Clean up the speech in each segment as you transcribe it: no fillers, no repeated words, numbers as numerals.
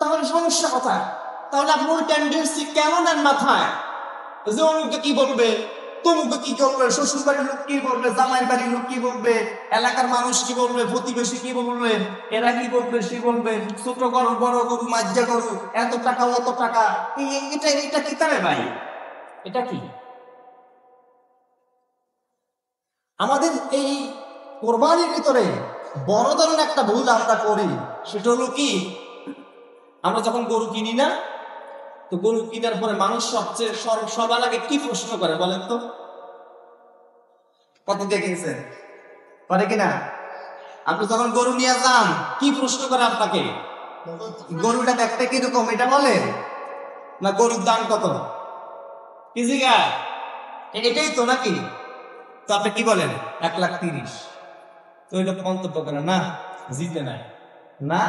তাহলে সমস্যা কোথায়? তাহলে আপনার টেন্ডেন্সি কেন নেন মাথায় যে অমুকে কি বলবে, তমুকে কি করবে, শ্বশুর বাড়ির লোক কি বলবে, জামাই বাড়ির লোক কি বলবে, এলাকার মানুষ কি বলবে, প্রতিবেশী কি বলবে, এরা কি বলবে, সে বলবে, ছোট করো বড় করু মাজ্জা করু, এত টাকা অত টাকা, এটা এটা কি তারে ভাই? এটা কি? আমাদের এই কোরবানির ভিতরে বড় ধরনের একটা ভুল আমরা করি। সেটা হলো কি, আমরা যখন গরু কিনি না, তো গরু কেনার পরে মানুষ সবচেয়ে সবার আগে কি প্রশ্ন করে বলেন তো? কত দিয়ে কিনছেন করে কিনা? আপনি যখন গরু নিয়ে যান কি প্রশ্ন করে আপনাকে? গরুটা দেখতে কিরকম এটা বলেন না গরুর দাম কত? কি জিগা? এটাই তো নাকি? তো আপনি কি বলেন? 1,30,000। তো এটা মন্তব্য করে না জিতে নাই, না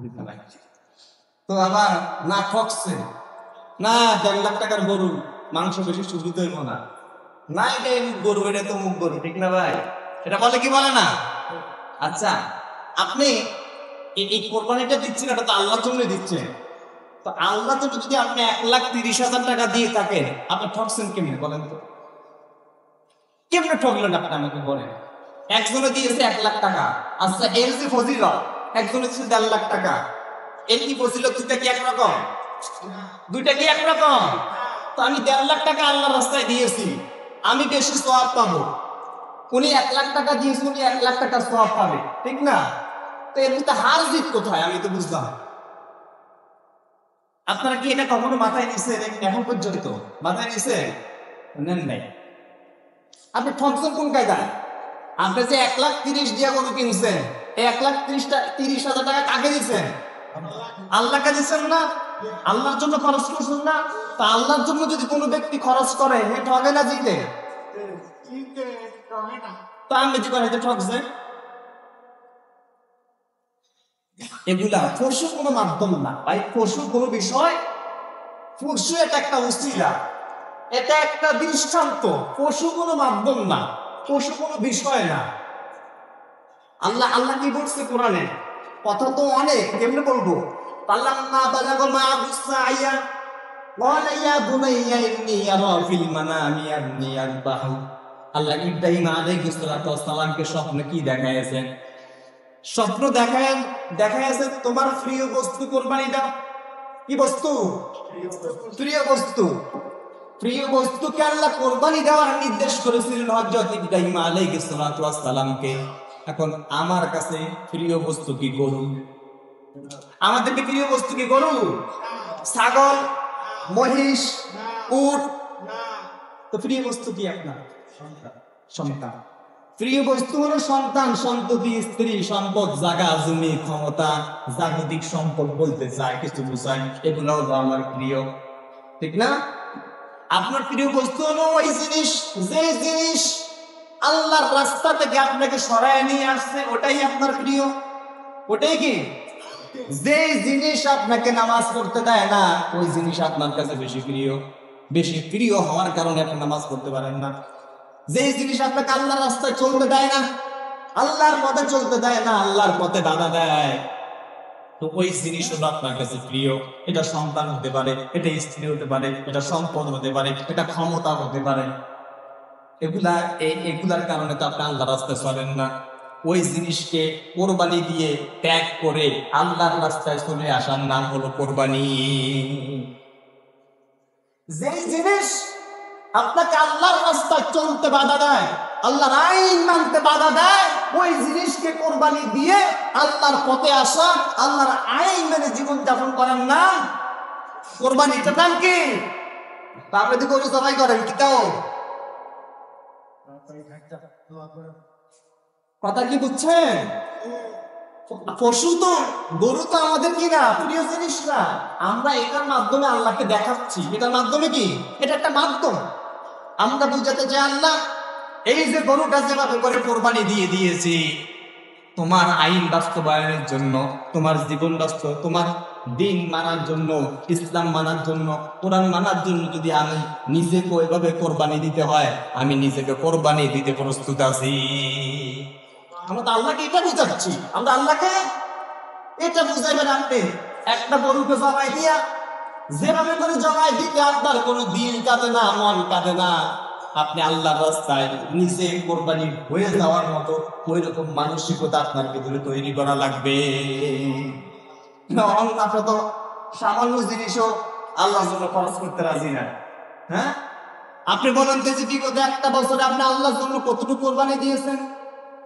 জিতে নাই। তো আবার না ঠকছে, না 1.5 লাখ টাকার গরু, মাংস বেশি সুবিধা হইব না, না এটা গরু, এটা তো মুখ গরু, ঠিক না ভাই? এটা বলে কি বলে না? আচ্ছা, আপনি এই কোরবানিটা দিচ্ছেন, এটা তো আল্লাহর জন্য দিচ্ছেন। তো আল্লাহ তো যদি আপনি 1,30,000 টাকা দিয়ে থাকেন, আপনি ঠকছেন কেমনে বলেন তো? কেমনে ঠকলেন আপনি আমাকে বলেন? একজনে দিয়েছে 1 লাখ টাকা, আচ্ছা এর যে ফজিলত, একজনে দিয়েছে 1.5 লাখ টাকা, এর কি ফজিলত? দুইটা কি একরকম? দুইটা কি একরকম? তো আমি 1.5 লাখ টাকা আল্লাহর রাস্তায় দিয়েছি, আমি বেশি সওয়াব পাবো। উনি 1 লাখ টাকা দিয়েছে, উনি 1 লাখ টাকা সওয়াব পাবে, ঠিক না? তো এর মধ্যে হার জিত কোথায় আমি তো বুঝলাম। আপনারা কি এটা কখনো মাথায় নিছেন? এখন পর্যন্ত মাথায় নিছেন? নেন নাই। আপনি ঠকছেন কোন কায়দায়? আপনি যে 1,30,000 দিয়ে গরু কিনছেন, এই 1,30,000 টাকা কাকে দিচ্ছেন? আল্লাহকে দিচ্ছেন না? আল্লাহর জন্য খরচ করছেন না? তা আল্লাহর জন্য যদি কোনো ব্যক্তি খরচ করে, হে ঠকে না জিতে? তা আমি যে করে ঠকছে। এগুলা পশু কোনো মাধ্যম না ভাই, পশু কোনো বিষয়, পশু এটা একটা উসিলা, এটা একটা দৃষ্টান্ত, পশু কোনো মাধ্যম না, পশু কোনো বিষয় না। আল্লাহ কি বলছে কোরআনে? কথা তো অনেক, কেমনে বলবো? পাল্লাম্মা বালাগা মা'হু সা'য়া ক্বালা ইয়া বুনাইয়া ইন্নী আরা ফিল মানামি আন্নী আযবাহু। আল্লাহ ইব্রাহিম আলাইহিস সালাতু ওয়াস সালামকে স্বপ্নে কি দেখাইছেন? স্বপ্ন দেখাইছে তোমার প্রিয় বস্তু কোরবানি দাও। কি বস্তু? প্রিয় বস্তু। প্রিয় বস্তুকে আল্লাহ কোরবানি দেওয়ার নির্দেশ করেছিলেন হযরত ইব্রাহিম আলাইহিস সালাতু ওয়াস সালামকে। এখন আমার কাছে প্রিয় বস্তু কি গরু? আমাদেরকে প্রিয় বস্তু কি গরু, ছাগল, মহিষ, উট? তো প্রিয় বস্তু কি আপনার? সন্তান। প্রিয় বস্তু হলো সন্তান, সন্ততি, স্ত্রী, সম্পদ, জায়গা জমি, ক্ষমতা, জাগতিক সম্পদ বলতে চায়, কিছু বুঝায়, এগুলো হলো আমার প্রিয়, ঠিক না? আপনার প্রিয় বস্তু হলো ওই জিনিস, যে জিনিস আল্লাহর রাস্তা থেকে আপনাকে সরায় নিয়ে আসছে, ওটাই আপনার প্রিয়। ওটাই কি? যে জিনিস আপনাকে নামাজ পড়তে দেয় না, ওই জিনিস আপনার কাছে বেশি প্রিয়। বেশি প্রিয় হওয়ার কারণে আপনি নামাজ পড়তে পারেন না। যে জিনিস আপনাকে আল্লাহর রাস্তায় চলতে দেয় না, আল্লাহর পথে চলতে দেয় না, আল্লাহর পথে বাধা দেয়, তো ওই জিনিস হলো আপনার কাছে প্রিয়। এটা সন্তান হতে পারে, এটা স্ত্রী হতে পারে, এটা সম্পদ হতে পারে, এটা ক্ষমতা হতে পারে। এগুলার কারণে তো আপনি আল্লাহর রাস্তায় চলেন না। ওই জিনিসকে কোরবানি দিয়ে ত্যাগ করে আল্লাহর রাস্তায় চলে আসার নাম হলো কোরবানি। যে জিনিস আপনাকে আল্লাহর রাস্তায় চলতে বাধা দেয়, আল্লাহর আইন মানতে বাধা দেয়, ওই জিনিসকে কোরবানি দিয়ে আল্লাহর পথে আসা, আল্লাহর আইন মেনে জীবন যাপন করার নাম কোরবানি। এটার নাম কি? আপনি তো গরু জবাই করেন, কি তাও কথা কি বুঝছেন? পশু তো, গরু তো আমাদের কি না প্রিয় জিনিস না। আমরা এটার মাধ্যমে আল্লাহকে দেখাচ্ছি। এটার মাধ্যমে কি? এটা একটা মাধ্যম। আমরা বুঝাতে চাই আল্লাহ এই যে গরুটা যেভাবে করে কোরবানি দিয়ে দিয়েছি, তোমার আইন বাস্তবায়নের জন্য, তোমার জীবন তোমার দিন মানার জন্য, ইসলাম মানার জন্য, কোরআন মানার জন্য যদি আমি নিজেকে ওইভাবে কোরবানি দিতে হয়, আমি নিজেকে কোরবানি দিতে প্রস্তুত আছি। আমরা তো আল্লাহকে এটা বুঝাচ্ছি। আমরা আল্লাহকে এটা বুঝাইবেন আপনি একটা গরুকে জবাই দিয়া যেভাবে করে জবাই দিতে আপনার কোনো দিল কাঁদে না, মন কাঁদে না, আপনি আল্লাহর রাস্তায় নিজে কোরবানি হয়ে যাওয়ার মতো ওই রকম মানসিকতা আপনার ভিতরে তৈরি করা লাগবে। আপনার তো সামান্য জিনিসও আল্লাহর জন্য খরচ করতে রাজি না। হ্যাঁ, আপনি বলেন তো যে বিগত একটা বছরে আপনি আল্লাহর জন্য কতটুকু কোরবানি দিয়েছেন?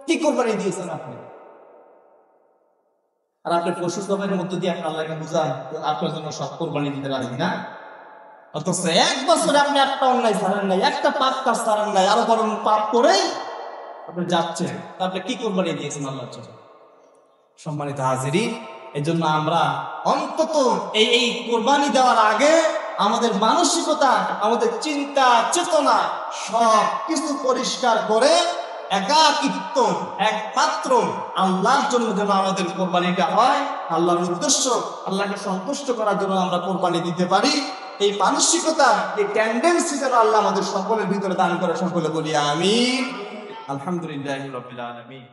কি কোরবানি দিয়েছেন আপনি? আর আপনি পশু জবাইয়ের মধ্য দিয়ে আপনি আল্লাহকে বুঝান আপনার জন্য সব কোরবানি দিতে রাজি না, অথচ এক বছরে আপনি একটা অন্যায় ছাড়েন নাই, একটা পাপ কাজ ছাড়েন নাই, আরো বরং পাপ করেই আপনি যাচ্ছেন। আপনি কি কোরবানি দিয়েছেন আল্লাহর জন্য? সম্মানিত হাজিরিন, এই জন্য আমরা অন্তত এই কোরবানি দেওয়ার আগে আমাদের মানসিকতা, আমাদের চিন্তা চেতনা সব কিছু পরিষ্কার করে একাকিত্ব একমাত্র আল্লাহর জন্য যেন আমাদের কোরবানিটা হয়, আল্লাহর উদ্দেশ্য আল্লাহকে সন্তুষ্ট করার জন্য আমরা কোরবানি দিতে পারি। এই মানসিকতা, এই টেন্ডেন্সি যেন আল্লাহ আমাদের সকলের ভিতরে দান করে। সকলে বলি আমিন। আলহামদুলিল্লাহি রাব্বিল আলামিন।